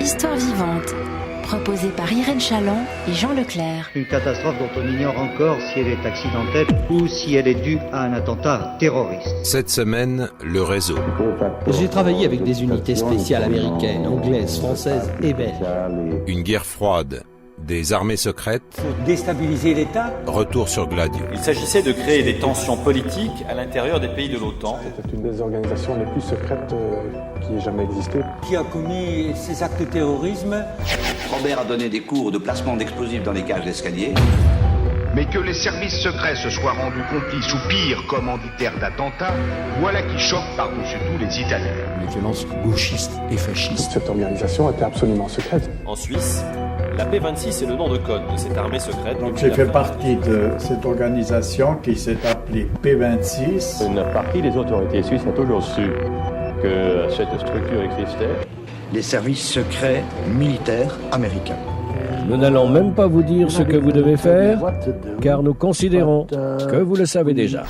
Histoire vivante, proposée par Irène Chaland et Jean Leclerc. Une catastrophe dont on ignore encore si elle est accidentelle ou si elle est due à un attentat terroriste. Cette semaine, le réseau. J'ai travaillé avec des unités spéciales américaines, anglaises, françaises et belges. Une guerre froide, des armées secrètes. Pour déstabiliser l'État. Retour sur Gladio. Il s'agissait de créer des tensions politiques à l'intérieur des pays de l'OTAN. C'était une des organisations les plus secrètes qui ait jamais existé. Qui a commis ces actes de terrorisme. Robert a donné des cours de placement d'explosifs dans les cages d'escalier. Mais que les services secrets se soient rendus complices ou pire commanditaires d'attentats, voilà qui choque par-dessus tout les Italiens. Les violences gauchistes et fascistes. Cette organisation était absolument secrète. En Suisse, la P26 est le nom de code de cette armée secrète. Donc j'ai fait partie de cette organisation qui s'est appelée P26. Une partie des autorités suisses a toujours su que cette structure existait. Les services secrets militaires américains. Nous n'allons même pas vous dire ce que vous devez faire, car nous considérons que vous le savez déjà.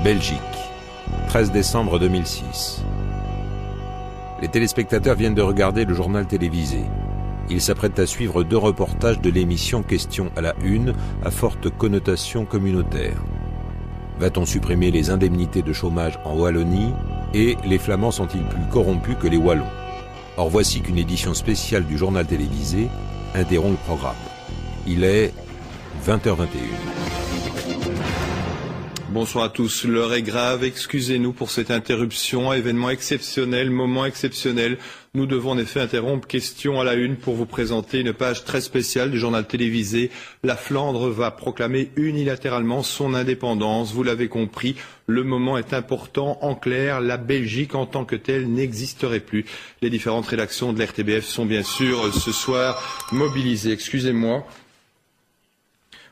Belgique, 13 décembre 2006. Les téléspectateurs viennent de regarder le journal télévisé. Ils s'apprêtent à suivre 2 reportages de l'émission Question à la Une à forte connotation communautaire. Va-t-on supprimer les indemnités de chômage en Wallonie et les Flamands sont-ils plus corrompus que les Wallons? Or voici qu'une édition spéciale du journal télévisé interrompt le programme. Il est 20h21. Bonsoir à tous. L'heure est grave. Excusez-nous pour cette interruption. Événement exceptionnel, moment exceptionnel. Nous devons en effet interrompre Question à la Une pour vous présenter une page très spéciale du journal télévisé. La Flandre va proclamer unilatéralement son indépendance. Vous l'avez compris, le moment est important. En clair, la Belgique en tant que telle n'existerait plus. Les différentes rédactions de l'RTBF sont bien sûr ce soir mobilisées. Excusez-moi.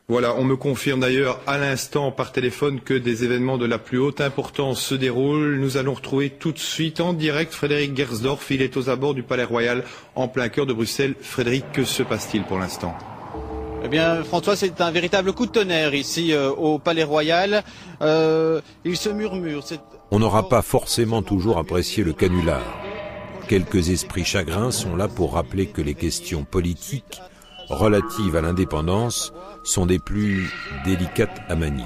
Voilà, on me confirme d'ailleurs à l'instant par téléphone que des événements de la plus haute importance se déroulent. Nous allons retrouver tout de suite en direct Frédéric Gersdorf. Il est aux abords du Palais Royal en plein cœur de Bruxelles. Frédéric, que se passe-t-il pour l'instant ? Eh bien, François, c'est un véritable coup de tonnerre ici au Palais Royal. Il se murmure. On n'aura pas forcément toujours apprécié le canular. Quelques esprits chagrins sont là pour rappeler que les questions politiques relatives à l'indépendance sont des plus délicates à manier.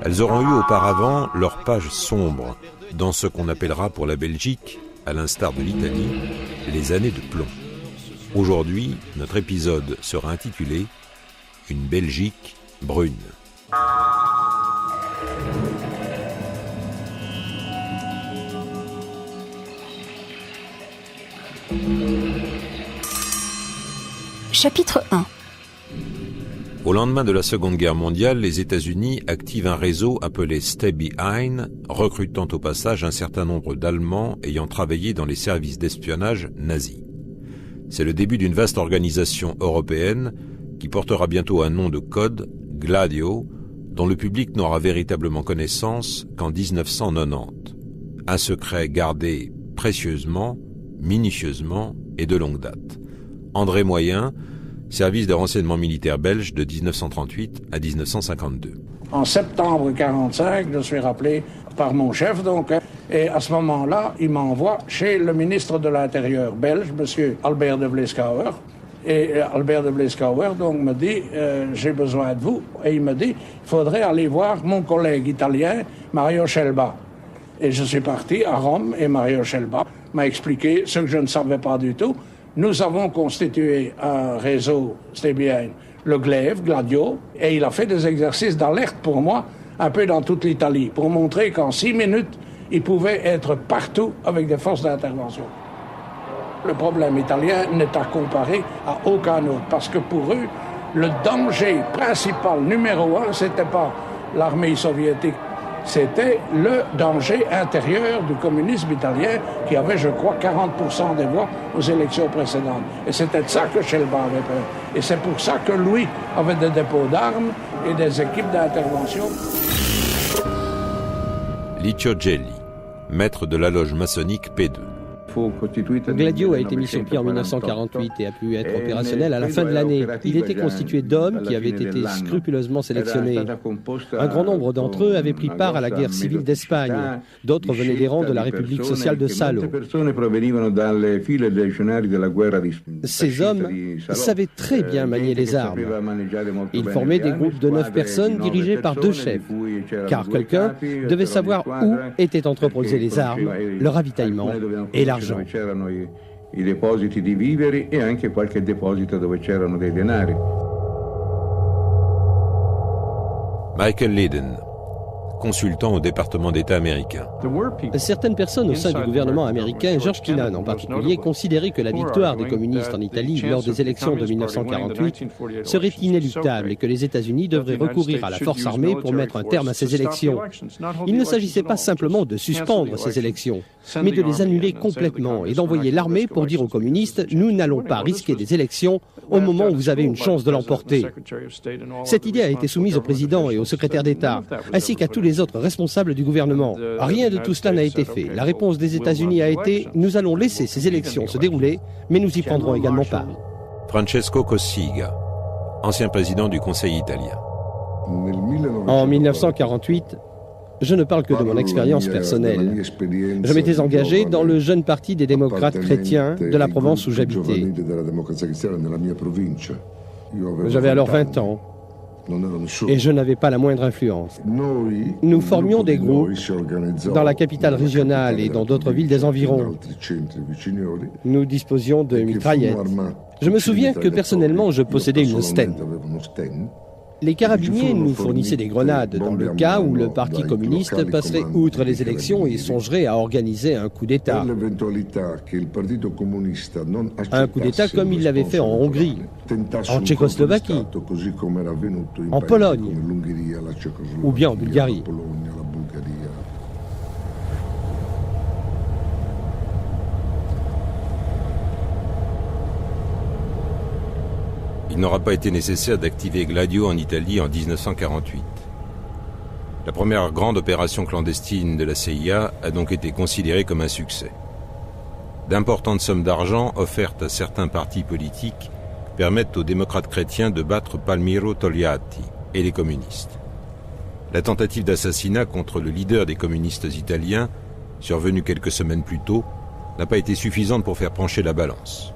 Elles auront eu auparavant leur page sombre dans ce qu'on appellera pour la Belgique, à l'instar de l'Italie, les années de plomb. Aujourd'hui, notre épisode sera intitulé « Une Belgique brune ». Chapitre 1. Au lendemain de la Seconde Guerre mondiale, les États-Unis activent un réseau appelé Stay Behind, recrutant au passage un certain nombre d'Allemands ayant travaillé dans les services d'espionnage nazis. C'est le début d'une vaste organisation européenne qui portera bientôt un nom de code, Gladio, dont le public n'aura véritablement connaissance qu'en 1990. Un secret gardé précieusement, minutieusement et de longue date. André Moyen, service de renseignement militaire belge de 1938 à 1952. En septembre 1945, je suis rappelé par mon chef, donc, et à ce moment-là, il m'envoie chez le ministre de l'Intérieur belge, M. Albert de Vleeskouwer. Et Albert de Vleeskouwer donc me dit j'ai besoin de vous. Et il me dit il faudrait aller voir mon collègue italien, Mario Schelba. Et je suis parti à Rome et Mario Schelba m'a expliqué ce que je ne savais pas du tout. Nous avons constitué un réseau, c'était bien le GLAIV, Gladio, et il a fait des exercices d'alerte pour moi, un peu dans toute l'Italie, pour montrer qu'en 6 minutes, il pouvait être partout avec des forces d'intervention. Le problème italien n'est à comparer à aucun autre, parce que pour eux, le danger principal, numéro 1, c'était pas l'armée soviétique, c'était le danger intérieur du communisme italien qui avait, je crois, 40% des voix aux élections précédentes. Et c'était de ça que Schelba avait peur. Et c'est pour ça que lui avait des dépôts d'armes et des équipes d'intervention. Licio Gelli, maître de la loge maçonnique P2. Gladio a été mis sur pied en 1948 et a pu être opérationnel à la fin de l'année. Il était constitué d'hommes qui avaient été scrupuleusement sélectionnés. Un grand nombre d'entre eux avaient pris part à la guerre civile d'Espagne. D'autres venaient des rangs de la République sociale de Salo. Ces hommes savaient très bien manier les armes. Ils formaient des groupes de 9 personnes dirigés par 2 chefs, car quelqu'un devait savoir où étaient entreposées les armes, le ravitaillement et l'argent. Michael Lydon, consultant au département d'État américain. Certaines personnes au sein du gouvernement américain, George Kennan en particulier, considéraient que la victoire des communistes en Italie lors des élections de 1948 serait inéluctable et que les États-Unis devraient recourir à la force armée pour mettre un terme à ces élections. Il ne s'agissait pas simplement de suspendre ces élections, mais de les annuler complètement et d'envoyer l'armée pour dire aux communistes « Nous n'allons pas risquer des élections au moment où vous avez une chance de l'emporter ». Cette idée a été soumise au président et au secrétaire d'État, ainsi qu'à tous les autres responsables du gouvernement. Rien de tout cela n'a été fait. La réponse des États-Unis a été « Nous allons laisser ces élections se dérouler, mais nous y prendrons également part ». Francesco Cossiga, ancien président du Conseil italien. En 1948, je ne parle que de mon expérience personnelle. Je m'étais engagé dans le jeune parti des démocrates chrétiens de la Provence où j'habitais. J'avais alors 20 ans. Et je n'avais pas la moindre influence. Nous formions des groupes dans la capitale régionale et dans d'autres villes des environs. Nous disposions de mitraillettes. Je me souviens que personnellement, je possédais une Sten. Les carabiniers nous fournissaient des grenades dans le cas où le Parti communiste passerait outre les élections et songerait à organiser un coup d'État. Un coup d'État comme il l'avait fait en Hongrie, en Tchécoslovaquie, en Pologne ou bien en Bulgarie. Il n'aura pas été nécessaire d'activer Gladio en Italie en 1948. La première grande opération clandestine de la CIA a donc été considérée comme un succès. D'importantes sommes d'argent offertes à certains partis politiques permettent aux démocrates chrétiens de battre Palmiro Togliatti et les communistes. La tentative d'assassinat contre le leader des communistes italiens, survenue quelques semaines plus tôt, n'a pas été suffisante pour faire pencher la balance.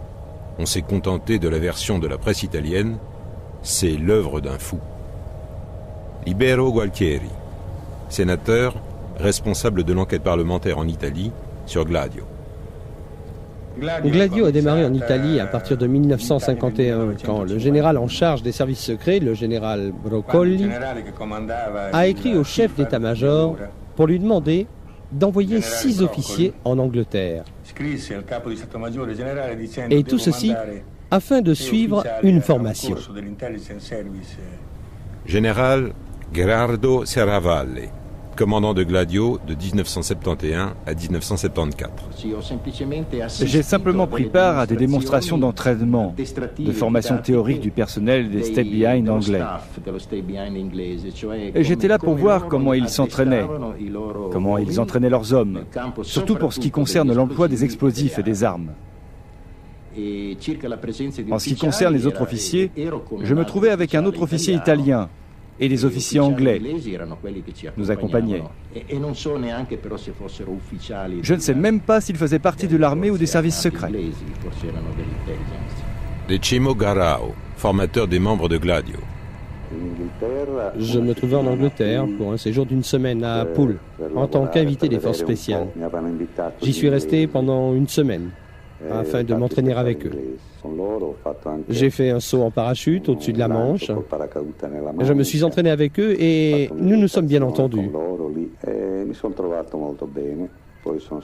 On s'est contenté de la version de la presse italienne, c'est l'œuvre d'un fou. Libero Gualtieri, sénateur, responsable de l'enquête parlementaire en Italie sur Gladio. Gladio a démarré en Italie à partir de 1951, quand le général en charge des services secrets, le général Broccoli, a écrit au chef d'état-major pour lui demander d'envoyer 6 officiers en Angleterre. Et tout ceci afin de suivre une formation. Général Gherardo Serravalle, commandant de Gladio de 1971 à 1974. J'ai simplement pris part à des démonstrations d'entraînement, de formation théorique du personnel des Stay Behind anglais. Et j'étais là pour voir comment ils s'entraînaient, comment ils entraînaient leurs hommes, surtout pour ce qui concerne l'emploi des explosifs et des armes. En ce qui concerne les autres officiers, je me trouvais avec un autre officier italien et des officiers anglais nous accompagnaient. Je ne sais même pas s'ils faisaient partie de l'armée ou des services secrets. Decimo Garao, formateur des membres de Gladio. Je me trouvais en Angleterre pour un séjour d'une semaine à Poole, en tant qu'invité des forces spéciales. J'y suis resté pendant une semaine, afin de m'entraîner avec eux. J'ai fait un saut en parachute au-dessus de la Manche. Je me suis entraîné avec eux et nous nous sommes bien entendus.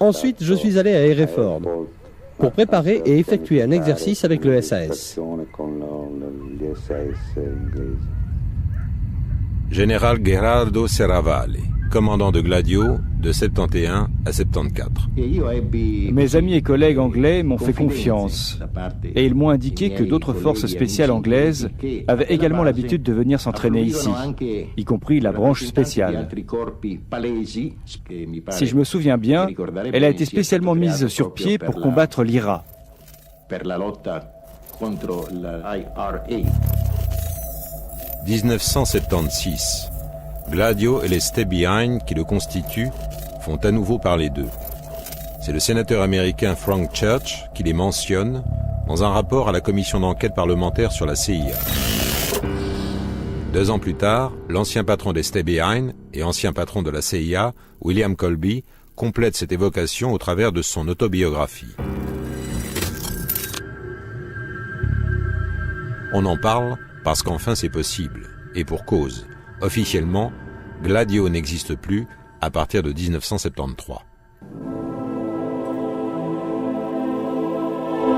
Ensuite, je suis allé à Hereford pour préparer et effectuer un exercice avec le SAS. Général Gherardo Serravalle, commandant de Gladio de 71 à 74. Mes amis et collègues anglais m'ont fait confiance et ils m'ont indiqué que d'autres forces spéciales anglaises avaient également l'habitude de venir s'entraîner ici, y compris la branche spéciale. Si je me souviens bien, elle a été spécialement mise sur pied pour combattre l'IRA. 1976. Gladio et les Stay Behind qui le constituent font à nouveau parler d'eux. C'est le sénateur américain Frank Church qui les mentionne dans un rapport à la commission d'enquête parlementaire sur la CIA. 2 ans plus tard, l'ancien patron des Stay Behind et ancien patron de la CIA, William Colby, complète cette évocation au travers de son autobiographie. On en parle parce qu'enfin c'est possible, et pour cause. Officiellement, Gladio n'existe plus à partir de 1973.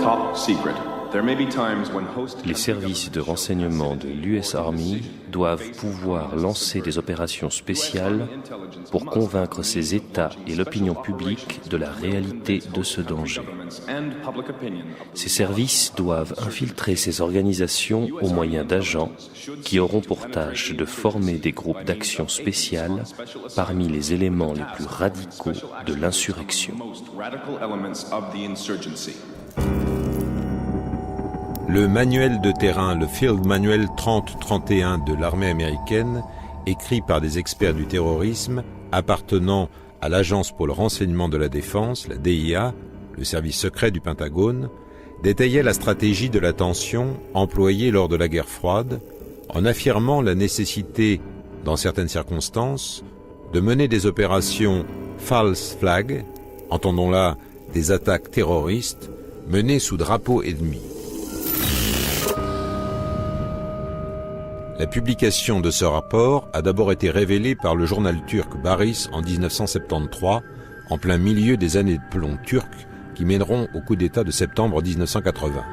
Top secret. Les services de renseignement de l'US Army doivent pouvoir lancer des opérations spéciales pour convaincre ces États et l'opinion publique de la réalité de ce danger. Ces services doivent infiltrer ces organisations au moyen d'agents qui auront pour tâche de former des groupes d'action spéciale parmi les éléments les plus radicaux de l'insurrection. Le manuel de terrain, le Field Manual 3031 de l'armée américaine, écrit par des experts du terrorisme appartenant à l'Agence pour le renseignement de la défense, la DIA, le service secret du Pentagone, détaillait la stratégie de la tension employée lors de la guerre froide, en affirmant la nécessité, dans certaines circonstances, de mener des opérations false flag, entendons là des attaques terroristes, menées sous drapeau ennemi. La publication de ce rapport a d'abord été révélée par le journal turc Baris en 1973, en plein milieu des années de plomb turques qui mèneront au coup d'État de septembre 1980.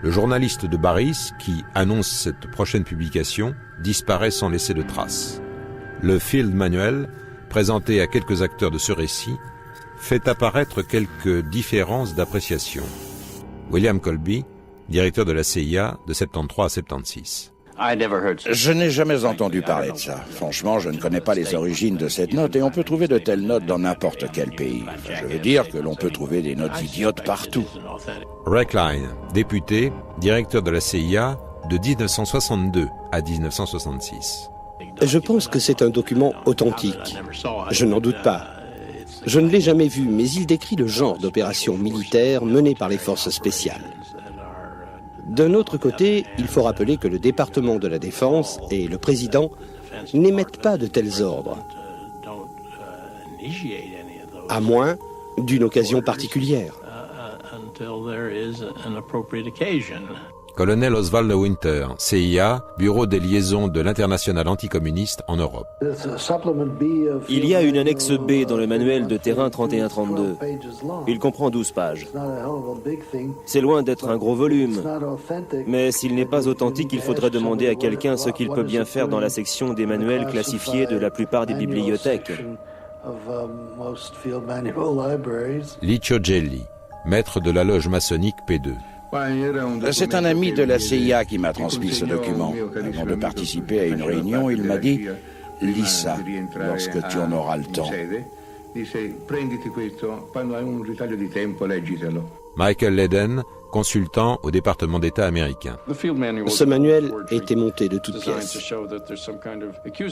Le journaliste de Baris, qui annonce cette prochaine publication, disparaît sans laisser de traces. Le Field Manual, présenté à quelques acteurs de ce récit, fait apparaître quelques différences d'appréciation. William Colby, directeur de la CIA de 73 à 76. Je n'ai jamais entendu parler de ça. Franchement, je ne connais pas les origines de cette note et on peut trouver de telles notes dans n'importe quel pays. Je veux dire que l'on peut trouver des notes idiotes partout. Ray Klein, député, directeur de la CIA de 1962 à 1966. Je pense que c'est un document authentique. Je n'en doute pas. Je ne l'ai jamais vu, mais il décrit le genre d'opération militaire menée par les forces spéciales. D'un autre côté, il faut rappeler que le département de la Défense et le président n'émettent pas de tels ordres, à moins d'une occasion particulière. Colonel Oswald Winter, CIA, Bureau des liaisons de l'Internationale anticommuniste en Europe. Il y a une annexe B dans le manuel de terrain 3132. Il comprend 12 pages. C'est loin d'être un gros volume, mais s'il n'est pas authentique, il faudrait demander à quelqu'un ce qu'il peut bien faire dans la section des manuels classifiés de la plupart des bibliothèques. Licio Gelli, maître de la loge maçonnique P2. C'est un ami de la CIA qui m'a transmis ce document. Avant de participer à une réunion, il m'a dit « Lis ça lorsque tu en auras le temps ». Michael Leden, consultant au département d'État américain. Ce manuel était monté de toutes pièces.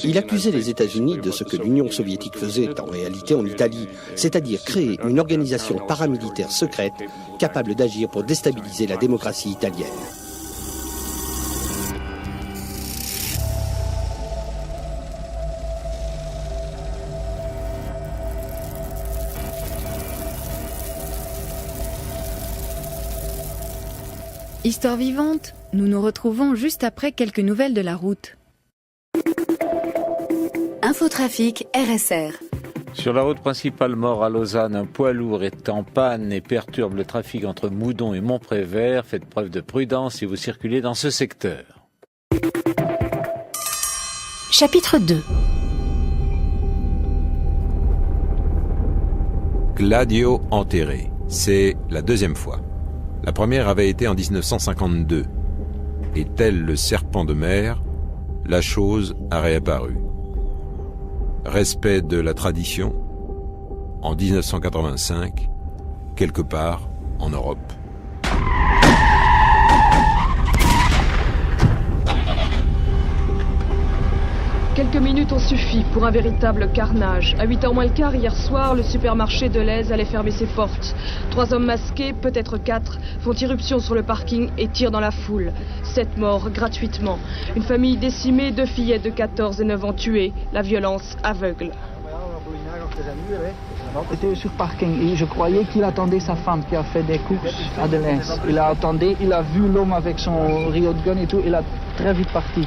Il accusait les États-Unis de ce que l'Union soviétique faisait en réalité en Italie, c'est-à-dire créer une organisation paramilitaire secrète capable d'agir pour déstabiliser la démocratie italienne. Histoire vivante, nous nous retrouvons juste après quelques nouvelles de la route. Infotrafic RSR. Sur la route principale Mort à Lausanne, un poids lourd est en panne et perturbe le trafic entre Moudon et Montprévert. Faites preuve de prudence si vous circulez dans ce secteur. Chapitre 2. Gladio enterré. C'est la deuxième fois. La première avait été en 1952. Et tel le serpent de mer, la chose a réapparu. Respect de la tradition, en 1985, quelque part en Europe. Quelques minutes ont suffi pour un véritable carnage. À 8h moins le quart, hier soir, le supermarché de Lèze allait fermer ses portes. 3 hommes masqués, peut-être 4, font irruption sur le parking et tirent dans la foule. 7 morts gratuitement. Une famille décimée, 2 fillettes de 14 et 9 ans tuées. La violence aveugle. J'étais sur le parking et je croyais qu'il attendait sa femme qui a fait des courses à Deleuze. Il a attendu, il a vu l'homme avec son riot de gun et tout, il a très vite parti.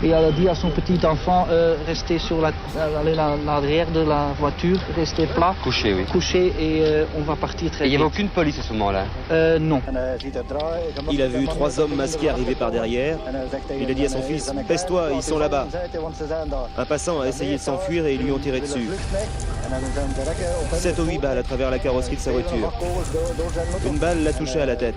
Et elle a dit à son petit enfant, restez sur l'arrière de la voiture, restez plat. Couché, oui. Couché et on va partir très vite. Il n'y avait aucune police à ce moment-là? Non. Il a vu 3 hommes masqués arriver par derrière. Il a dit à son fils, baisse-toi, ils sont là-bas. Un passant a essayé de s'enfuir et ils lui ont tiré dessus. 7 ou 8 balles à travers la carrosserie de sa voiture. Une balle l'a touché à la tête.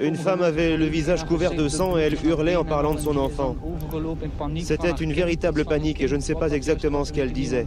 Une femme avait le visage couvert de sang et elle hurlait en parlant de son enfant. C'était une véritable panique et je ne sais pas exactement ce qu'elle disait.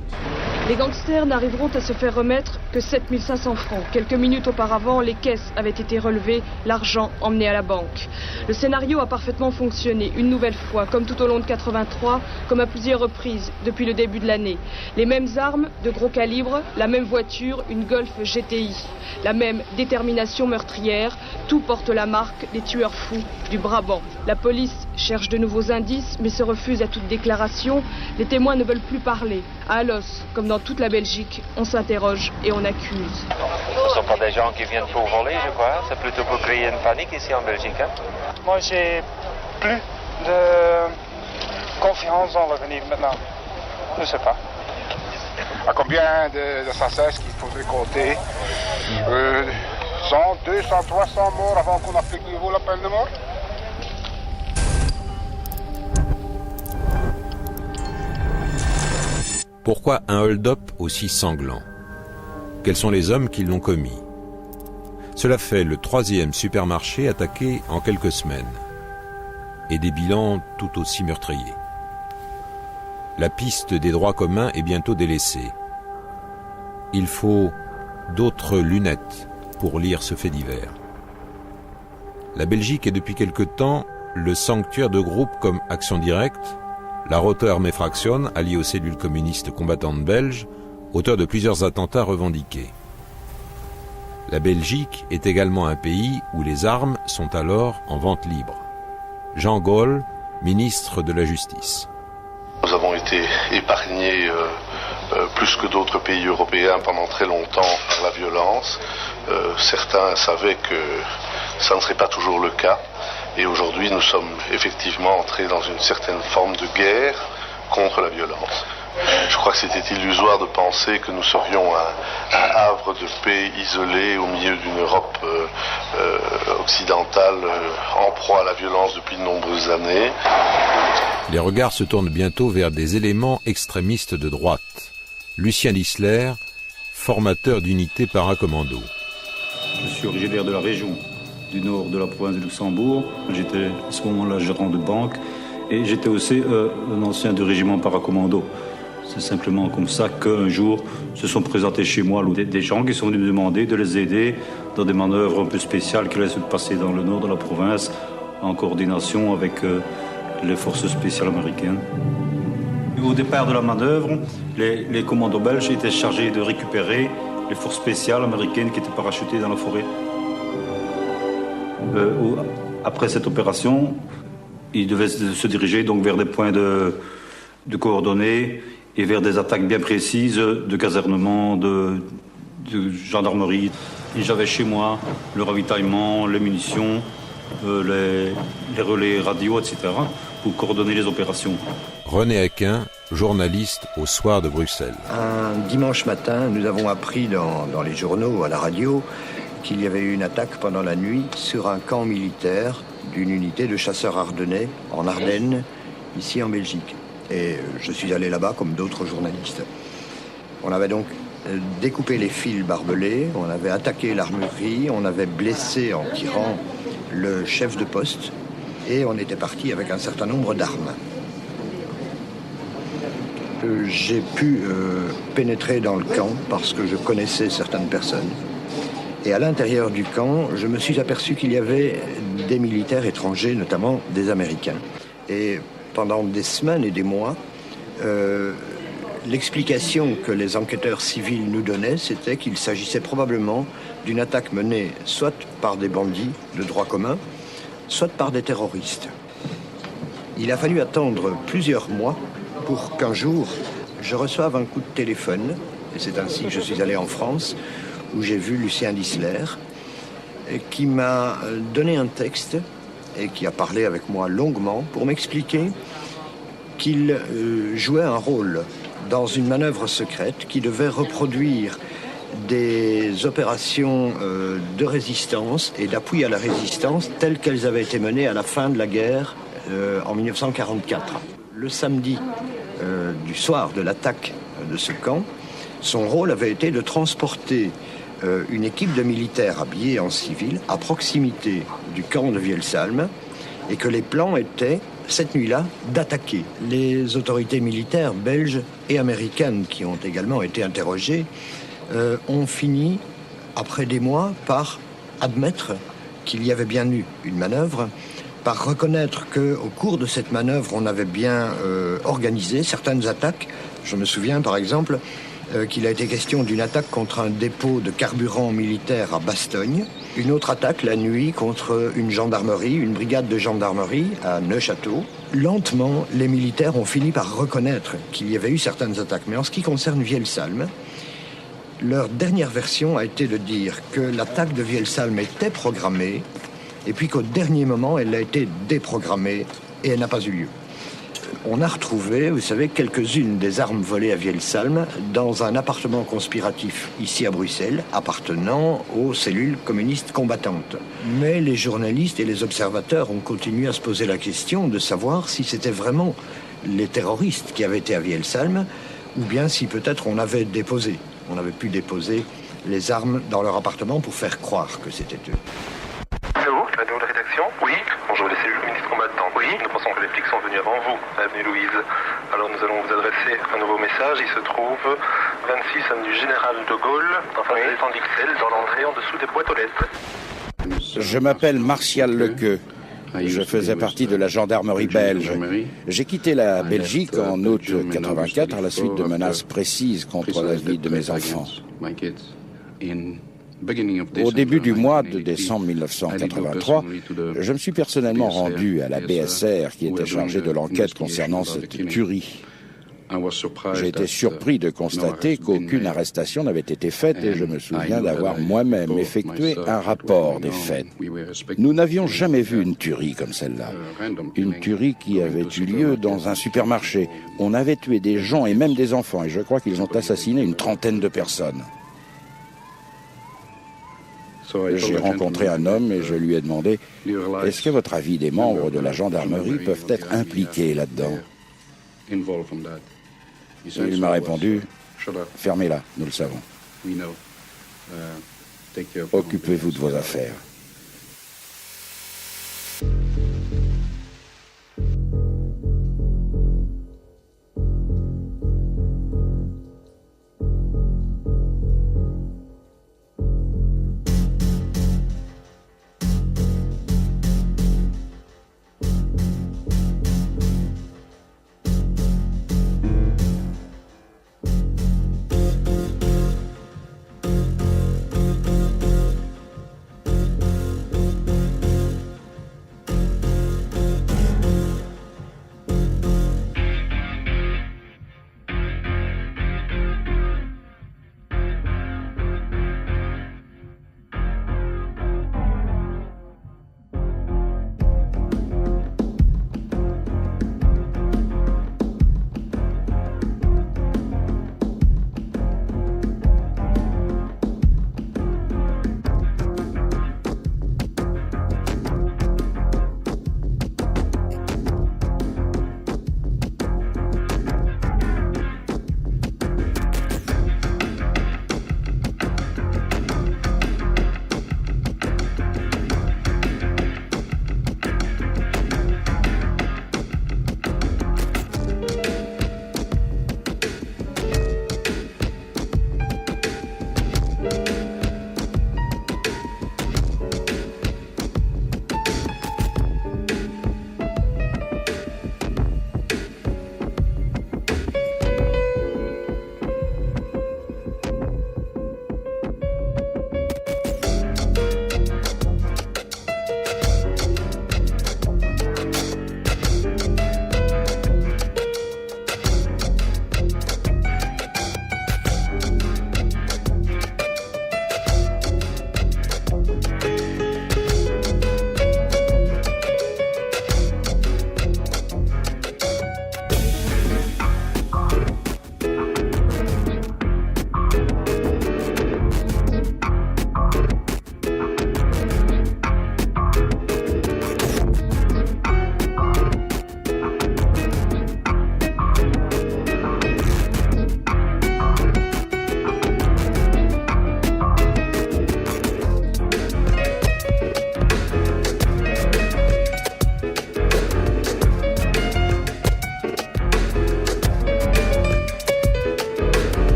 Les gangsters n'arriveront à se faire remettre que 7500 francs. Quelques minutes auparavant, les caisses avaient été relevées, l'argent emmené à la banque. Le scénario a parfaitement fonctionné, une nouvelle fois, comme tout au long de 83, comme à plusieurs reprises depuis le début de l'année. Les mêmes armes, de gros calibre, la même voiture, une Golf GTI. La même détermination meurtrière, tout porte la marque des tueurs fous du Brabant. La police cherche de nouveaux indices, mais se refuse à toute déclaration. Les témoins ne veulent plus parler. À Alos, comme dans toute la Belgique, on s'interroge et on accuse. Ce ne sont pas des gens qui viennent pour voler, je crois. C'est plutôt pour créer une panique ici en Belgique. Hein? Moi, j'ai plus de confiance dans l'avenir maintenant. Je ne sais pas. À combien d'assassins qu'il faudrait compter 100, 200, 300 morts avant qu'on applique de nouveau la peine de mort? Pourquoi un hold-up aussi sanglant? Quels sont les hommes qui l'ont commis? Cela fait le 3e supermarché attaqué en quelques semaines. Et des bilans tout aussi meurtriers. La piste des droits communs est bientôt délaissée. Il faut d'autres lunettes pour lire ce fait divers. La Belgique est depuis quelque temps le sanctuaire de groupes comme Action Directe, la Rote Armee Fraktion, alliée aux cellules communistes combattantes belges, auteur de plusieurs attentats revendiqués. La Belgique est également un pays où les armes sont alors en vente libre. Jean Gaulle, ministre de la Justice. Nous avons été épargnés plus que d'autres pays européens pendant très longtemps par la violence. Certains savaient que ça ne serait pas toujours le cas. Et aujourd'hui, nous sommes effectivement entrés dans une certaine forme de guerre contre la violence. Je crois que c'était illusoire de penser que nous serions un havre de paix isolé au milieu d'une Europe occidentale en proie à la violence depuis de nombreuses années. Les regards se tournent bientôt vers des éléments extrémistes de droite. Lucien Lissler, formateur d'unités paracommando. Je suis originaire de la région du nord de la province de Luxembourg. J'étais à ce moment-là gérant de banque et j'étais aussi un ancien du régiment paracommando. C'est simplement comme ça qu'un jour se sont présentés chez moi des gens qui sont venus me demander de les aider dans des manœuvres un peu spéciales qui allaient se passer dans le nord de la province en coordination avec les forces spéciales américaines. Au départ de la manœuvre, les commandos belges étaient chargés de récupérer les forces spéciales américaines qui étaient parachutées dans la forêt. Après cette opération, ils devaient se diriger donc vers des points de coordonnées et vers des attaques bien précises de casernement, de gendarmerie. Et j'avais chez moi le ravitaillement, les munitions, les relais radio, etc., pour coordonner les opérations. René Aquin, journaliste au Soir de Bruxelles. Un dimanche matin, nous avons appris dans les journaux, à la radio, qu'il y avait eu une attaque pendant la nuit sur un camp militaire d'une unité de chasseurs ardennais en Ardennes, ici en Belgique. Et je suis allé là-bas comme d'autres journalistes. On avait donc découpé les fils barbelés, on avait attaqué l'armurerie, on avait blessé en tirant le chef de poste et on était parti avec un certain nombre d'armes. J'ai pu pénétrer dans le camp parce que je connaissais certaines personnes. Et à l'intérieur du camp, je me suis aperçu qu'il y avait des militaires étrangers, notamment des Américains. Et pendant des semaines et des mois, l'explication que les enquêteurs civils nous donnaient, c'était qu'il s'agissait probablement d'une attaque menée soit par des bandits de droit commun, soit par des terroristes. Il a fallu attendre plusieurs mois pour qu'un jour, je reçoive un coup de téléphone, et c'est ainsi que je suis allé en France, où j'ai vu Lucien Dissler, qui m'a donné un texte et qui a parlé avec moi longuement pour m'expliquer qu'il jouait un rôle dans une manœuvre secrète qui devait reproduire des opérations de résistance et d'appui à la résistance telles qu'elles avaient été menées à la fin de la guerre en 1944. Le samedi du soir de l'attaque de ce camp, son rôle avait été de transporter une équipe de militaires habillés en civil à proximité du camp de Vielsalm et que les plans étaient, cette nuit-là, d'attaquer. Les autorités militaires belges et américaines qui ont également été interrogées ont fini, après des mois, par admettre qu'il y avait bien eu une manœuvre, par reconnaître qu'au cours de cette manœuvre, on avait bien organisé certaines attaques. Je me souviens, par exemple, qu'il a été question d'une attaque contre un dépôt de carburant militaire à Bastogne, une autre attaque la nuit contre une gendarmerie, une brigade de gendarmerie à Neuchâteau. Lentement, les militaires ont fini par reconnaître qu'il y avait eu certaines attaques. Mais en ce qui concerne Vielsalm, leur dernière version a été de dire que l'attaque de Vielsalm était programmée et puis qu'au dernier moment, elle a été déprogrammée et elle n'a pas eu lieu. On a retrouvé, vous savez, quelques-unes des armes volées à Vielsalm dans un appartement conspiratif ici à Bruxelles, appartenant aux cellules communistes combattantes. Mais les journalistes et les observateurs ont continué à se poser la question de savoir si c'était vraiment les terroristes qui avaient été à Vielsalm ou bien si peut-être on avait pu déposer les armes dans leur appartement pour faire croire que c'était eux. Allô, la de rédaction ? Oui. Bonjour, les cellules communistes combattantes. Oui. Nous pensons que les flics sont venus avant vous, avenue Louise. Alors nous allons vous adresser un nouveau message. Il se trouve 26 avenue Général de Gaulle, en face de l'étang d'Ixelles, dans l'entrée en dessous des boîtes aux lettres. Je m'appelle Martial Lequeux. Je faisais partie de la gendarmerie belge. J'ai quitté la Belgique en août 1984 à la suite de menaces précises contre la vie de mes enfants. Au début du mois de décembre 1983, je me suis personnellement rendu à la BSR qui était chargée de l'enquête concernant cette tuerie. J'ai été surpris de constater qu'aucune arrestation n'avait été faite et je me souviens d'avoir moi-même effectué un rapport des faits. Nous n'avions jamais vu une tuerie comme celle-là. Une tuerie qui avait eu lieu dans un supermarché. On avait tué des gens et même des enfants et je crois qu'ils ont assassiné une trentaine de personnes. J'ai rencontré un homme et je lui ai demandé « Est-ce que votre avis des membres de la gendarmerie peuvent être impliqués là-dedans ?» Il m'a répondu « Fermez-la, nous le savons. Occupez-vous de vos affaires. »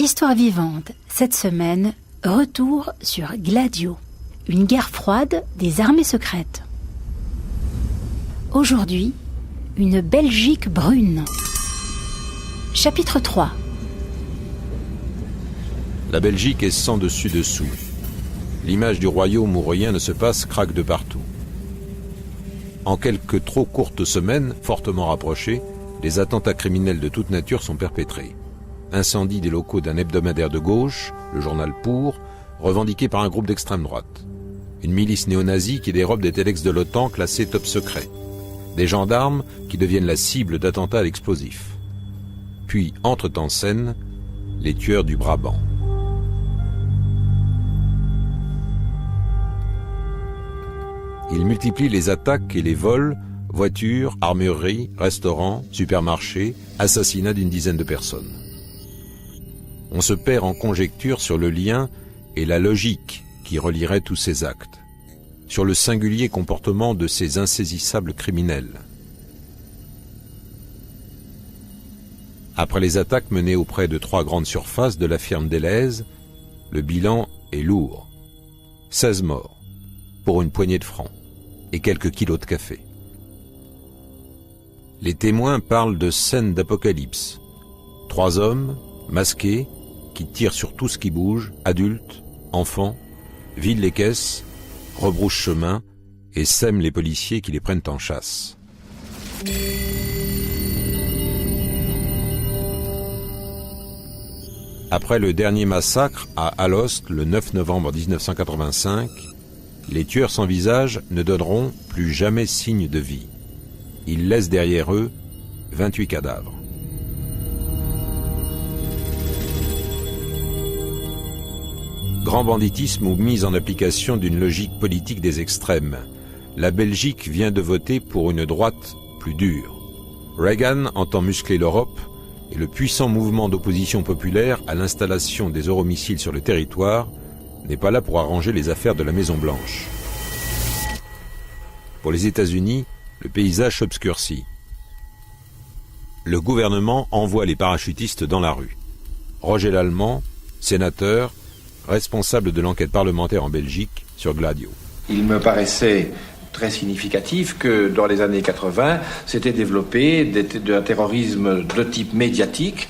Histoire vivante, cette semaine, retour sur Gladio, une guerre froide des armées secrètes. Aujourd'hui, une Belgique brune. Chapitre 3. La Belgique est sans dessus-dessous. L'image du royaume où rien ne se passe craque de partout. En quelques trop courtes semaines, fortement rapprochées, les attentats criminels de toute nature sont perpétrés. Incendie des locaux d'un hebdomadaire de gauche, le journal Pour, revendiqué par un groupe d'extrême droite. Une milice néo-nazie qui dérobe des téléx de l'OTAN classés top secret. Des gendarmes qui deviennent la cible d'attentats à l'explosif. Puis entrent en scène les tueurs du Brabant. Ils multiplient les attaques et les vols, voitures, armureries, restaurants, supermarchés, assassinats d'une dizaine de personnes. On se perd en conjectures sur le lien et la logique qui relierait tous ces actes, sur le singulier comportement de ces insaisissables criminels. Après les attaques menées auprès de 3 grandes surfaces de la firme Delhaize, le bilan est lourd. 16 morts, pour une poignée de francs, et quelques kilos de café. Les témoins parlent de scènes d'apocalypse. 3 hommes, masqués, qui tirent sur tout ce qui bouge, adultes, enfants, vident les caisses, rebroussent chemin et sèment les policiers qui les prennent en chasse. Après le dernier massacre à Alost le 9 novembre 1985, les tueurs sans visage ne donneront plus jamais signe de vie. Ils laissent derrière eux 28 cadavres. Grand banditisme ou mise en application d'une logique politique des extrêmes. La Belgique vient de voter pour une droite plus dure. Reagan entend muscler l'Europe et le puissant mouvement d'opposition populaire à l'installation des euromissiles sur le territoire n'est pas là pour arranger les affaires de la Maison-Blanche. Pour les États-Unis, le paysage s'obscurcit. Le gouvernement envoie les parachutistes dans la rue. Roger Lallemand, sénateur, responsable de l'enquête parlementaire en Belgique sur Gladio. Il me paraissait très significatif que dans les années 80, s'était développé un terrorisme de type médiatique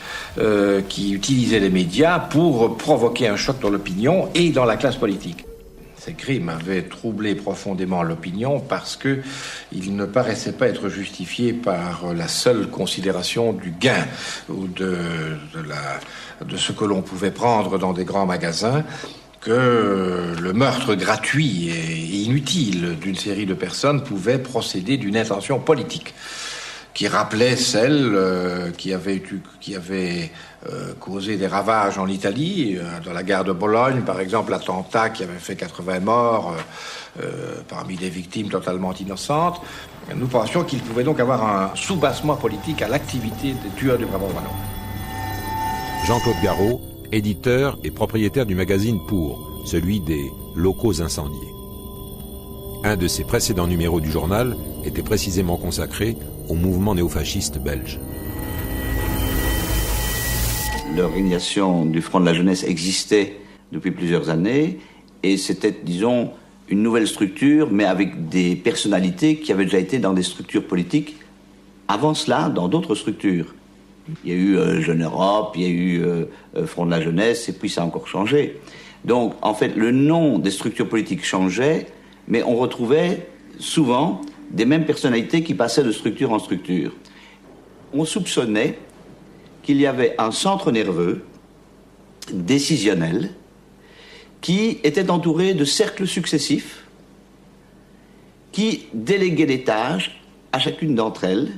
qui utilisait les médias pour provoquer un choc dans l'opinion et dans la classe politique. Ces crimes avaient troublé profondément l'opinion parce que ils ne paraissaient pas être justifiés par la seule considération du gain ou de ce que l'on pouvait prendre dans des grands magasins, que le meurtre gratuit et inutile d'une série de personnes pouvait procéder d'une intention politique qui rappelait celle qui avait causé des ravages en Italie, dans la gare de Bologne, par exemple, l'attentat qui avait fait 80 morts parmi des victimes totalement innocentes. Nous pensions qu'il pouvait donc avoir un soubassement politique à l'activité des tueurs du Brabant wallon. Jean-Claude Garot, éditeur et propriétaire du magazine Pour, celui des locaux incendiés. Un de ses précédents numéros du journal était précisément consacré au mouvement néofasciste belge. L'organisation du Front de la Jeunesse existait depuis plusieurs années et c'était, disons, une nouvelle structure, mais avec des personnalités qui avaient déjà été dans des structures politiques avant cela, dans d'autres structures. Il y a eu Jeune Europe, il y a eu Front de la Jeunesse, et puis ça a encore changé. Donc, en fait, le nom des structures politiques changeait, mais on retrouvait souvent des mêmes personnalités qui passaient de structure en structure. On soupçonnait qu'il y avait un centre nerveux décisionnel qui était entouré de cercles successifs qui déléguaient des tâches à chacune d'entre elles,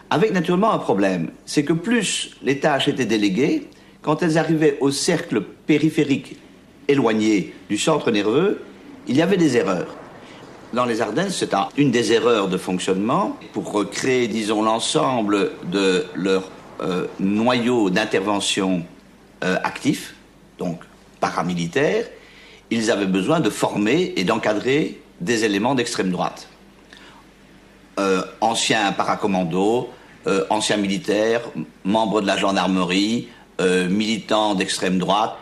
avec naturellement un problème, c'est que plus les tâches étaient déléguées, quand elles arrivaient au cercle périphérique éloigné du centre nerveux, il y avait des erreurs. Dans les Ardennes, c'est une des erreurs de fonctionnement. Pour recréer, disons, l'ensemble de leur noyau d'intervention actif, donc paramilitaire, ils avaient besoin de former et d'encadrer des éléments d'extrême droite. Anciens paracommandos, anciens militaires, membres de la gendarmerie, militants d'extrême droite.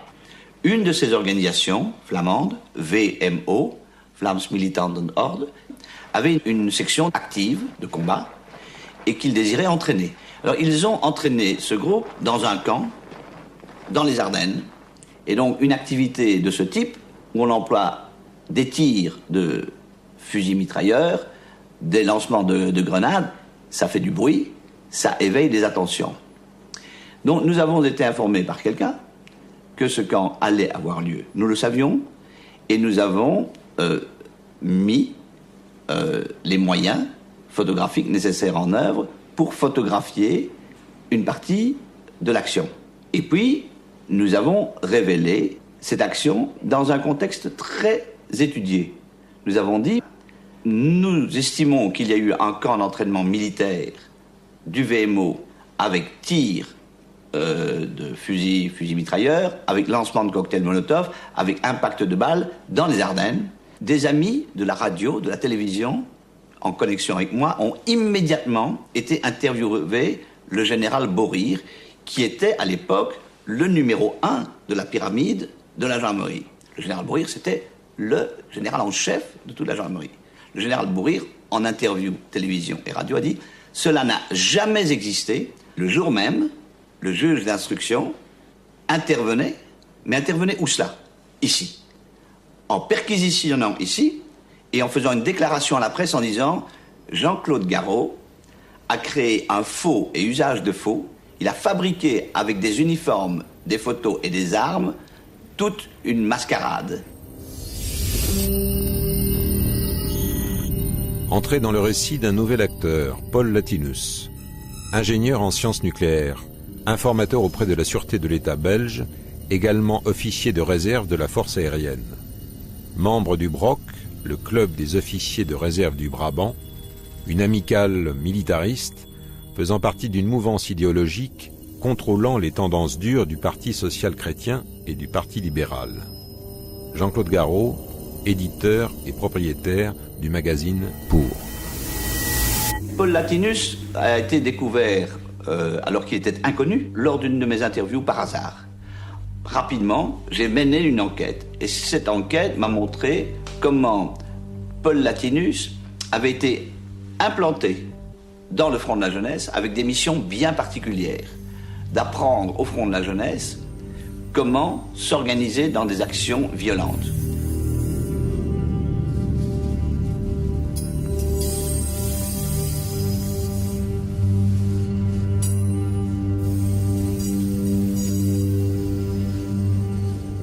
Une de ces organisations flamandes, VMO, Vlaams Militanten Orde, avait une section active de combat et qu'ils désiraient entraîner. Alors ils ont entraîné ce groupe dans un camp, dans les Ardennes, et donc une activité de ce type où on emploie des tirs de fusils mitrailleurs, des lancements de grenades, ça fait du bruit, ça éveille des attentions. Donc nous avons été informés par quelqu'un que ce camp allait avoir lieu. Nous le savions et nous avons mis les moyens photographiques nécessaires en œuvre pour photographier une partie de l'action. Et puis, nous avons révélé cette action dans un contexte très étudié. Nous avons dit, nous estimons qu'il y a eu un camp d'entraînement militaire du VMO avec tir de fusils mitrailleurs, avec lancement de cocktails Molotov, avec impact de balles dans les Ardennes. Des amis de la radio, de la télévision, en connexion avec moi, ont immédiatement été interviewés le général Borir, qui était à l'époque le numéro 1 de la pyramide de la gendarmerie. Le général Borir, c'était le général en chef de toute la gendarmerie. Le général Borir, en interview télévision et radio, a dit « Cela n'a jamais existé. » Le jour même, le juge d'instruction intervenait, mais intervenait où cela? Ici. En perquisitionnant ici et en faisant une déclaration à la presse en disant « Jean-Claude Garot a créé un faux et usage de faux. Il a fabriqué avec des uniformes, des photos et des armes toute une mascarade. » Entrée dans le récit d'un nouvel acteur, Paul Latinus, ingénieur en sciences nucléaires, informateur auprès de la sûreté de l'État belge, également officier de réserve de la force aérienne. Membre du BROC, le club des officiers de réserve du Brabant, une amicale militariste faisant partie d'une mouvance idéologique contrôlant les tendances dures du Parti social-chrétien et du Parti libéral. Jean-Claude Garot, éditeur et propriétaire du magazine Pour. Paul Latinus a été découvert, alors qu'il était inconnu, lors d'une de mes interviews par hasard. Rapidement, j'ai mené une enquête. Et cette enquête m'a montré comment Paul Latinus avait été implanté dans le Front de la Jeunesse avec des missions bien particulières. D'apprendre au Front de la Jeunesse comment s'organiser dans des actions violentes.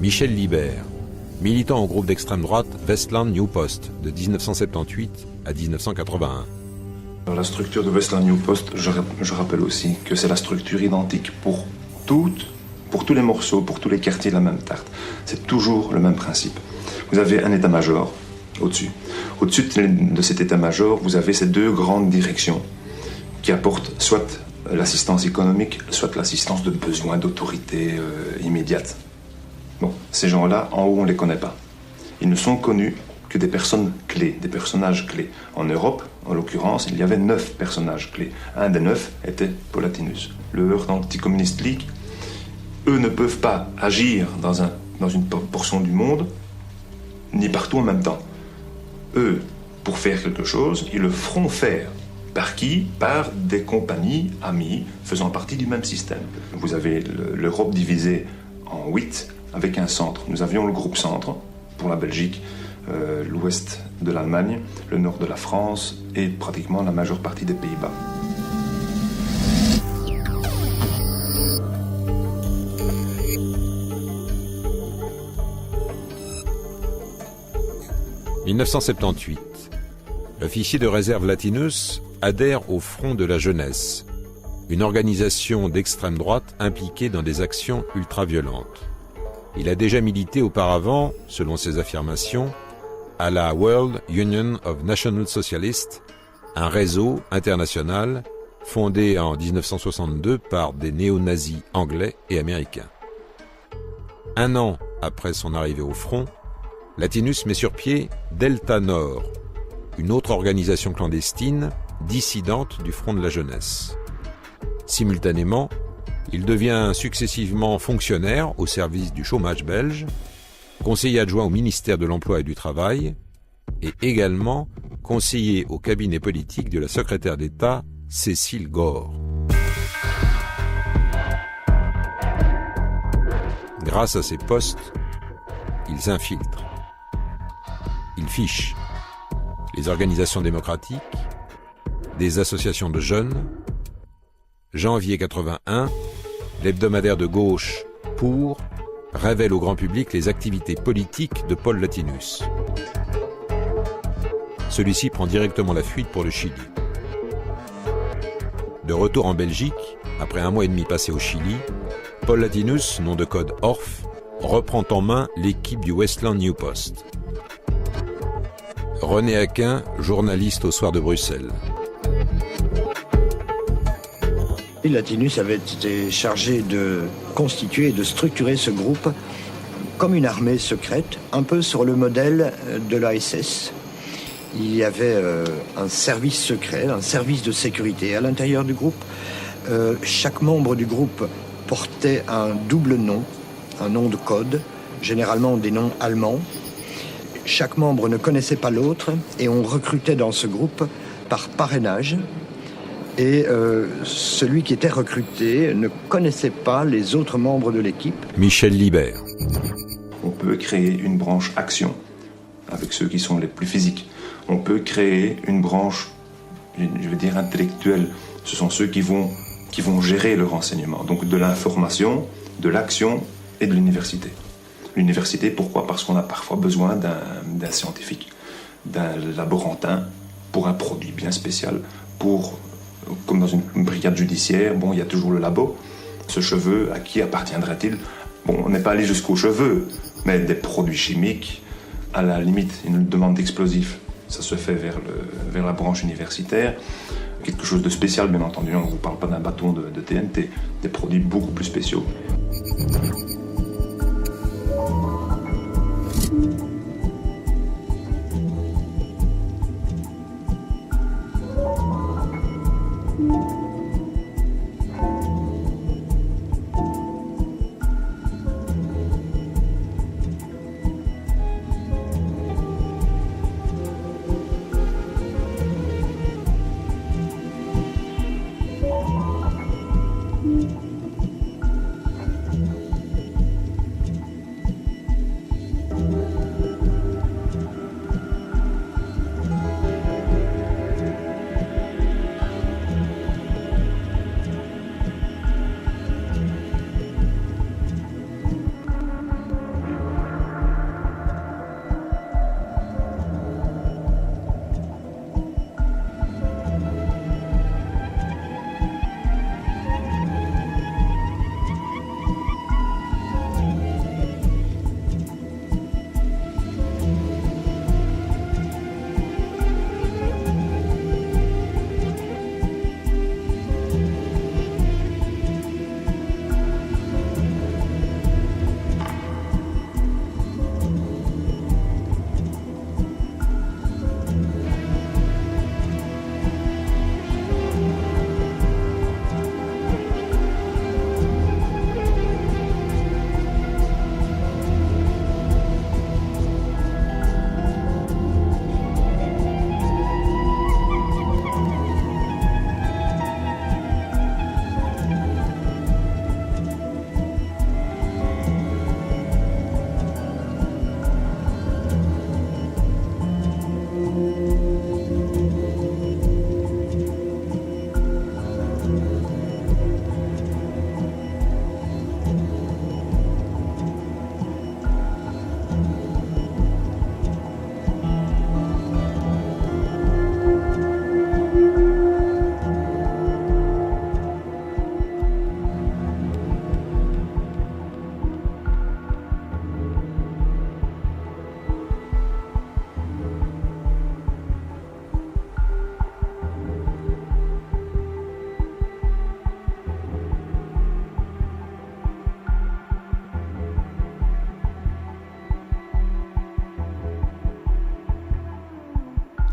Michel Libert, militant au groupe d'extrême droite Westland New Post de 1978 à 1981. La structure de Westland New Post, je rappelle aussi que c'est la structure identique pour tous les morceaux, pour tous les quartiers de la même tarte. C'est toujours le même principe. Vous avez un état-major au-dessus. Au-dessus de cet état-major, vous avez ces deux grandes directions qui apportent soit l'assistance économique, soit l'assistance de besoins d'autorité immédiate. Bon, ces gens-là, en haut, on ne les connaît pas. Ils ne sont connus que des personnes clés, des personnages clés. En Europe, en l'occurrence, il y avait 9 personnages clés. Un des 9 était Paul Latinus. Le World Anti-Communist League, eux ne peuvent pas agir dans une portion du monde, ni partout en même temps. Eux, pour faire quelque chose, ils le feront faire. Par qui? Par des compagnies amies faisant partie du même système. Vous avez l'Europe divisée en 8, avec un centre. Nous avions le groupe centre pour la Belgique, l'ouest de l'Allemagne, le nord de la France et pratiquement la majeure partie des Pays-Bas. « 1978. L'officier de réserve Latinus adhère au Front de la Jeunesse, une organisation d'extrême droite impliquée dans des actions ultra-violentes. Il a déjà milité auparavant, selon ses affirmations, à la World Union of National Socialists, un réseau international fondé en 1962 par des néo-nazis anglais et américains. Un an après son arrivée au front, Latinus met sur pied Delta Nord, une autre organisation clandestine dissidente du Front de la Jeunesse. Simultanément, Il devient successivement fonctionnaire au service du chômage belge, conseiller adjoint au ministère de l'Emploi et du Travail, et également conseiller au cabinet politique de la secrétaire d'État Cécile Gore. Grâce à ces postes, ils infiltrent, ils fichent les organisations démocratiques, des associations de jeunes. Janvier 81, l'hebdomadaire de gauche Pour révèle au grand public les activités politiques de Paul Latinus. Celui-ci prend directement la fuite pour le Chili. De retour en Belgique, après 1 mois et demi passé au Chili, Paul Latinus, nom de code Orff, reprend en main l'équipe du Westland New Post. René Aquin, journaliste au Soir de Bruxelles. Latinus avait été chargé de constituer et de structurer ce groupe comme une armée secrète, un peu sur le modèle de l'ASS. Il y avait un service secret, un service de sécurité à l'intérieur du groupe. Chaque membre du groupe portait un double nom, un nom de code, généralement des noms allemands. Chaque membre ne connaissait pas l'autre et on recrutait dans ce groupe par parrainage. Et celui qui était recruté ne connaissait pas les autres membres de l'équipe. Michel Libert. On peut créer une branche action avec ceux qui sont les plus physiques. On peut créer une branche, je veux dire, intellectuelle. Ce sont ceux qui vont gérer le renseignement. Donc de l'information, de l'action et de l'université. L'université, pourquoi ? Parce qu'on a parfois besoin d'un scientifique, d'un laborantin pour un produit bien spécial, comme dans une brigade judiciaire, bon, il y a toujours le labo. Ce cheveu, à qui appartiendrait-il ? Bon, on n'est pas allé jusqu'aux cheveux, mais des produits chimiques, à la limite, une demande d'explosifs. Ça se fait vers la branche universitaire. Quelque chose de spécial, bien entendu. On ne vous parle pas d'un bâton de TNT, des produits beaucoup plus spéciaux. «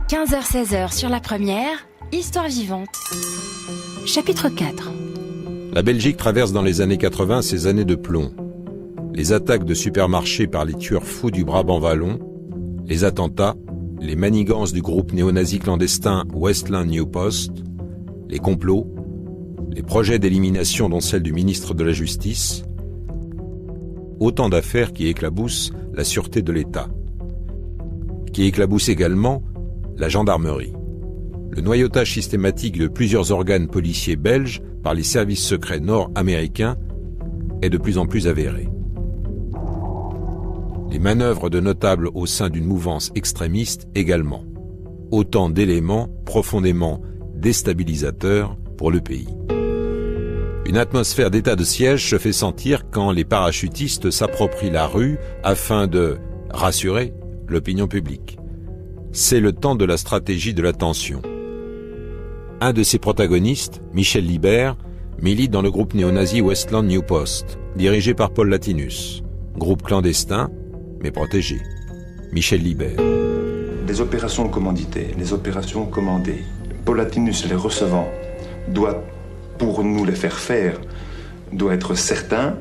15h-16h sur la première, Histoire vivante. Chapitre 4. La Belgique traverse dans les années 80 ses années de plomb. Les attaques de supermarchés par les tueurs fous du Brabant wallon, les attentats, les manigances du groupe néo-nazi clandestin Westland New Post, les complots, les projets d'élimination dont celle du ministre de la Justice, autant d'affaires qui éclaboussent la sûreté de l'État, qui éclaboussent également la gendarmerie. Le noyautage systématique de plusieurs organes policiers belges par les services secrets nord-américains est de plus en plus avéré. Les manœuvres de notables au sein d'une mouvance extrémiste également. Autant d'éléments profondément déstabilisateurs pour le pays. Une atmosphère d'état de siège se fait sentir quand les parachutistes s'approprient la rue afin de rassurer l'opinion publique. C'est le temps de la stratégie de la tension. Un de ses protagonistes, Michel Libert, milite dans le groupe néo-nazi Westland New Post, dirigé par Paul Latinus. Groupe clandestin, mais protégé. Michel Libert. Les opérations commanditées, les opérations commandées, Paul Latinus les recevant, doit, pour nous les faire, doit être certain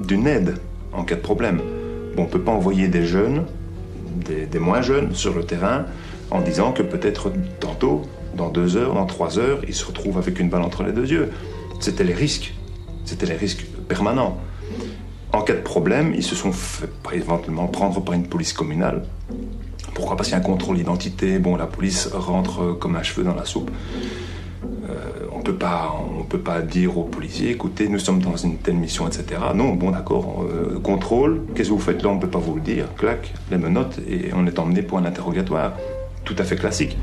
d'une aide en cas de problème. Bon, on ne peut pas envoyer des jeunes, des moins jeunes sur le terrain en disant que peut-être tantôt, dans 2 heures, dans 3 heures, ils se retrouvent avec une balle entre les 2 yeux. C'était les risques permanents. En cas de problème, ils se sont fait éventuellement prendre par une police communale. Pourquoi? Parce qu'il y a un contrôle d'identité. Bon, la police rentre comme un cheveu dans la soupe. On peut pas dire aux policiers, écoutez, nous sommes dans une telle mission, etc. Non, bon, d'accord, contrôle, qu'est-ce que vous faites là? On ne peut pas vous le dire. Clac, les menottes, et on est emmené pour un interrogatoire. Tout à fait classique.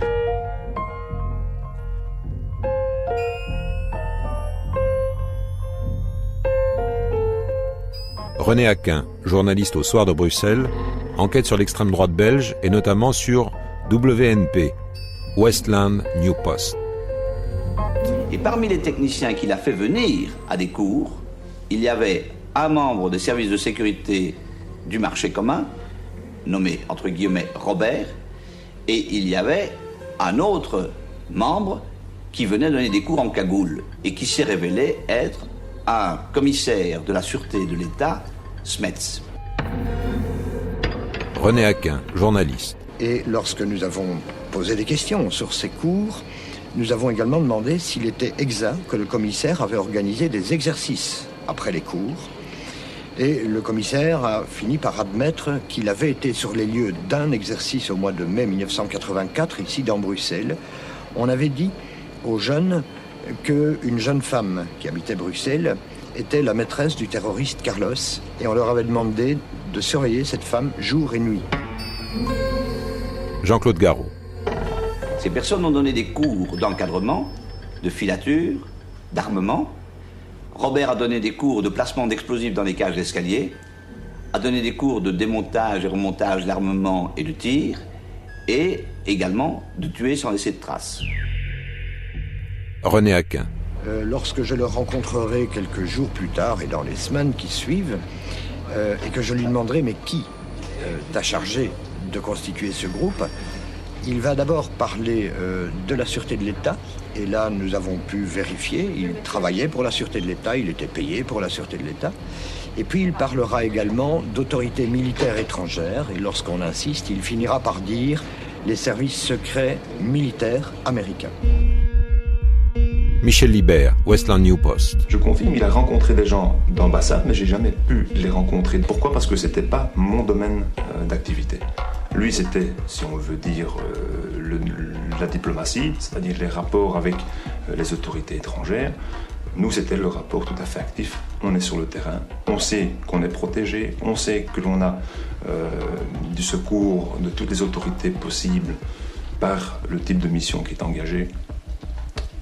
René Aquin, journaliste au Soir de Bruxelles, enquête sur l'extrême droite belge et notamment sur WNP, Westland New Post. Et parmi les techniciens qu'il a fait venir à des cours, il y avait un membre des services de sécurité du marché commun, nommé entre guillemets Robert, et il y avait un autre membre qui venait donner des cours en cagoule et qui s'est révélé être un commissaire de la sûreté de l'État, Smets. René Aquin, journaliste. Et lorsque nous avons posé des questions sur ces cours, nous avons également demandé s'il était exact que le commissaire avait organisé des exercices après les cours. Et le commissaire a fini par admettre qu'il avait été sur les lieux d'un exercice au mois de mai 1984, ici dans Bruxelles. On avait dit aux jeunes qu'une jeune femme qui habitait Bruxelles était la maîtresse du terroriste Carlos, et on leur avait demandé de surveiller cette femme jour et nuit. Jean-Claude Garot. Ces personnes ont donné des cours d'encadrement, de filature, d'armement. Robert a donné des cours de placement d'explosifs dans les cages d'escalier, a donné des cours de démontage et remontage d'armement et de tir, et également de tuer sans laisser de traces. René Aquin. Lorsque je le rencontrerai quelques jours plus tard et dans les semaines qui suivent, et que je lui demanderai mais qui t'a chargé de constituer ce groupe, il va d'abord parler de la sûreté de l'État, et là nous avons pu vérifier, il travaillait pour la sûreté de l'État, il était payé pour la sûreté de l'État, et puis il parlera également d'autorités militaires étrangères, et lorsqu'on insiste, il finira par dire les services secrets militaires américains. Michel Libert, Westland New Post. Je confirme, il a rencontré des gens d'ambassade, mais j'ai jamais pu les rencontrer. Pourquoi? Parce que c'était pas mon domaine d'activité. Lui, c'était, si on veut dire, la diplomatie, c'est-à-dire les rapports avec les autorités étrangères. Nous, c'était le rapport tout à fait actif. On est sur le terrain, on sait qu'on est protégé, on sait que l'on a du secours de toutes les autorités possibles par le type de mission qui est engagé.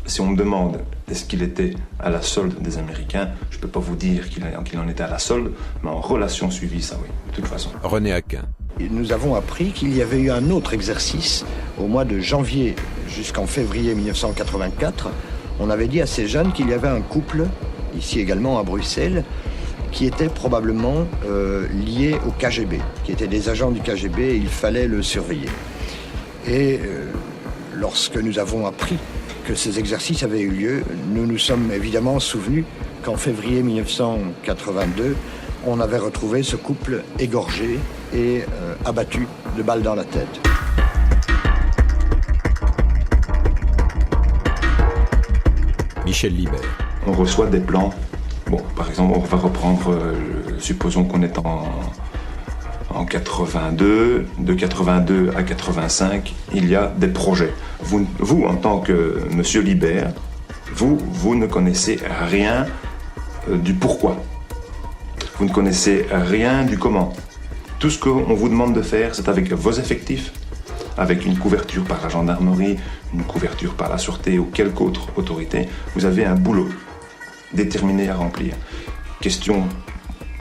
Si on me demande est-ce qu'il était à la solde des Américains, je ne peux pas vous dire qu'il en était à la solde, mais en relation suivie, ça oui, de toute façon. René Aquin. Nous avons appris qu'il y avait eu un autre exercice au mois de janvier jusqu'en février 1984. On avait dit à ces jeunes qu'il y avait un couple, ici également à Bruxelles, qui était probablement lié au KGB, qui étaient des agents du KGB et il fallait le surveiller. Et lorsque nous avons appris que ces exercices avaient eu lieu, nous nous sommes évidemment souvenus qu'en février 1982, on avait retrouvé ce couple égorgé et abattu de balles dans la tête. Michel Libert. On reçoit des plans. Bon, par exemple, on va reprendre, supposons qu'on est en 82, de 82 à 85, il y a des projets. Vous en tant que monsieur Libert, vous ne connaissez rien du pourquoi. Vous ne connaissez rien du comment. Tout ce qu'on vous demande de faire, c'est avec vos effectifs, avec une couverture par la gendarmerie, une couverture par la sûreté ou quelque autre autorité. Vous avez un boulot déterminé à remplir. Question,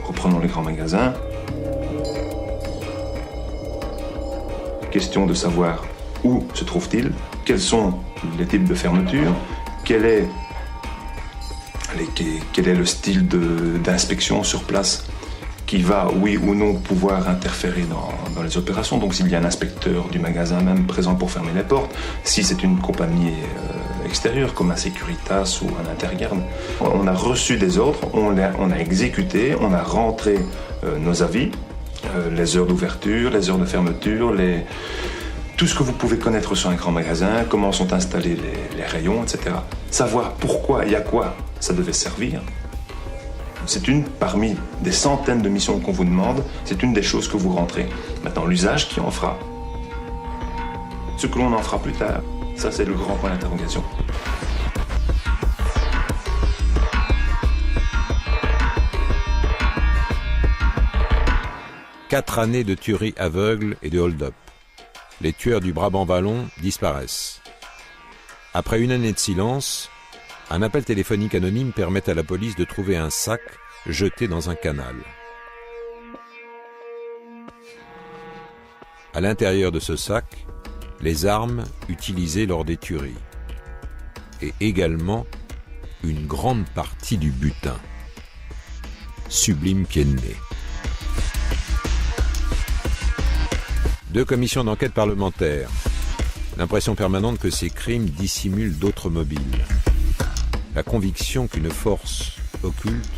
reprenons les grands magasins. Question de savoir où se trouve-t-il, quels sont les types de fermetures, quel est le style d'inspection sur place qui va, oui ou non, pouvoir interférer dans les opérations. Donc s'il y a un inspecteur du magasin même présent pour fermer les portes, si c'est une compagnie extérieure comme un Securitas ou un Intergarde, on a reçu des ordres, on a exécuté, on a rentré nos avis, les heures d'ouverture, les heures de fermeture, tout ce que vous pouvez connaître sur un grand magasin, comment sont installés les rayons, etc. Savoir pourquoi et à quoi ça devait servir. C'est une parmi des centaines de missions qu'on vous demande, c'est une des choses que vous rentrez. Maintenant, l'usage qui en fera. Ce que l'on en fera plus tard, ça c'est le grand point d'interrogation. Quatre années de tueries aveugles et de hold-up. Les tueurs du Brabant Wallon disparaissent. Après une année de silence, un appel téléphonique anonyme permet à la police de trouver un sac jeté dans un canal. À l'intérieur de ce sac, les armes utilisées lors des tueries. Et également une grande partie du butin. Sublime pied de nez. 2 commissions d'enquête parlementaires. L'impression permanente que ces crimes dissimulent d'autres mobiles. La conviction qu'une force occulte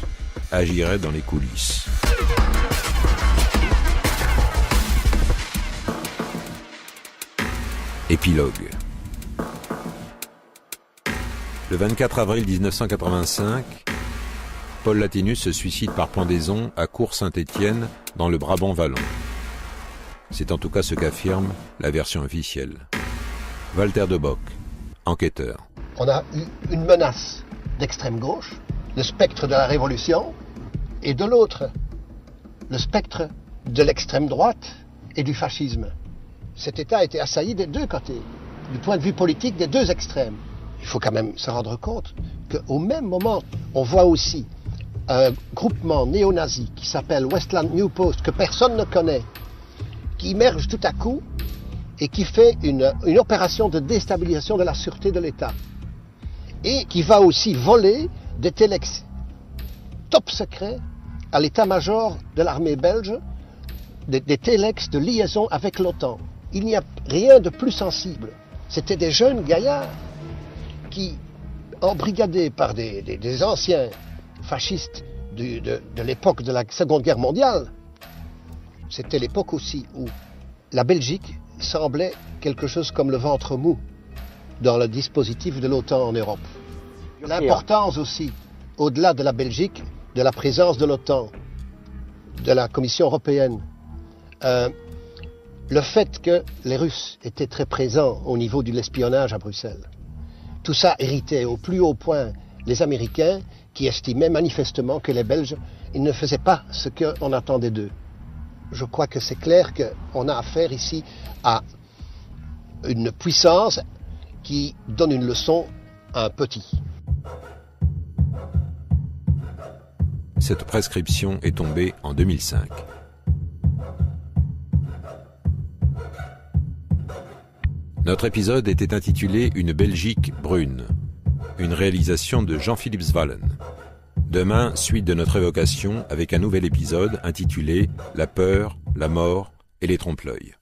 agirait dans les coulisses. Épilogue. Le 24 avril 1985, Paul Latinus se suicide par pendaison à Cours-Saint-Étienne, dans le Brabant Wallon. C'est en tout cas ce qu'affirme la version officielle. Walter de Bock, enquêteur. On a eu une menace d'extrême gauche, le spectre de la révolution, et de l'autre, le spectre de l'extrême droite et du fascisme. Cet État a été assailli des deux côtés, du point de vue politique des deux extrêmes. Il faut quand même se rendre compte qu'au même moment, on voit aussi un groupement néo-nazi qui s'appelle Westland New Post, que personne ne connaît, qui émerge tout à coup et qui fait une opération de déstabilisation de la sûreté de l'État. Et qui va aussi voler des téléx top secrets à l'état-major de l'armée belge, des téléx de liaison avec l'OTAN. Il n'y a rien de plus sensible. C'était des jeunes gaillards qui, embrigadés par des anciens fascistes de l'époque de la Seconde Guerre mondiale, c'était l'époque aussi où la Belgique semblait quelque chose comme le ventre mou dans le dispositif de l'OTAN en Europe. L'importance aussi, au-delà de la Belgique, de la présence de l'OTAN, de la Commission européenne, le fait que les Russes étaient très présents au niveau de l'espionnage à Bruxelles. Tout ça irritait au plus haut point les Américains qui estimaient manifestement que les Belges ils ne faisaient pas ce qu'on attendait d'eux. Je crois que c'est clair qu'on a affaire ici à une puissance qui donne une leçon à un petit. Cette prescription est tombée en 2005. Notre épisode était intitulé « Une Belgique brune », une réalisation de Jean-Philippe Zwallen. Demain, suite de notre évocation avec un nouvel épisode intitulé « La peur, la mort et les trompe-l'œil ».